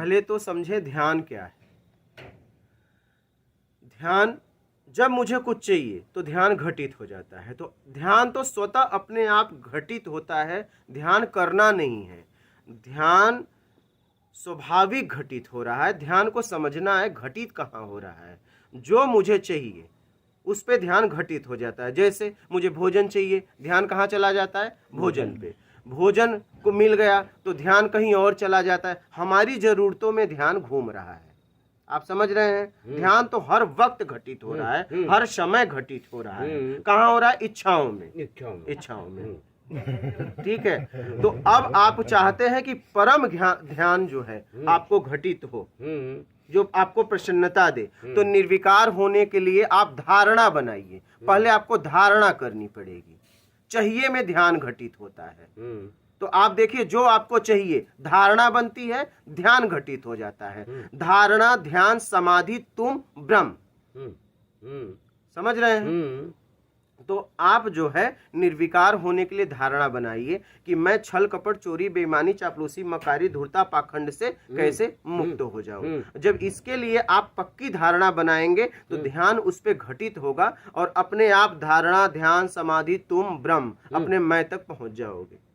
पहले तो समझे ध्यान क्या है। ध्यान, जब मुझे कुछ चाहिए तो ध्यान घटित हो जाता है। तो ध्यान तो स्वतः अपने आप घटित होता है, ध्यान करना नहीं है। ध्यान स्वाभाविक घटित हो रहा है। ध्यान को समझना है घटित कहाँ हो रहा है। जो मुझे चाहिए उस पे ध्यान घटित हो जाता है। जैसे मुझे भोजन चाहिए, ध्यान कहाँ चला जाता है? भोजन पे। भोजन को मिल गया तो ध्यान कहीं और चला जाता है। हमारी जरूरतों में ध्यान घूम रहा है। आप समझ रहे हैं? ध्यान तो हर वक्त घटित हो रहा है, हर समय घटित हो रहा है। कहाँ हो रहा है? इच्छाओं में। इच्छाओं में। ठीक है। तो अब आप चाहते हैं कि परम ध्यान जो है आपको घटित हो, जो आपको प्रसन्नता दे। तो निर्विकार होने के लिए आप धारणा बनाइए। पहले आपको धारणा करनी पड़ेगी। चाहिए में ध्यान घटित होता है। तो आप देखिए, जो आपको चाहिए धारणा बनती है, ध्यान घटित हो जाता है। धारणा, ध्यान, समाधि, तुम, ब्रह्म। समझ रहे हैं? तो आप जो है निर्विकार होने के लिए धारणा बनाइए कि मैं छल कपट चोरी बेईमानी चापलूसी मकारी धूर्ता पाखंड से कैसे मुक्त हो जाऊं। जब इसके लिए आप पक्की धारणा बनाएंगे तो ध्यान उस पे घटित होगा और अपने आप धारणा, ध्यान, समाधि, तुम, ब्रह्म अपने मैं तक पहुंच जाओगे।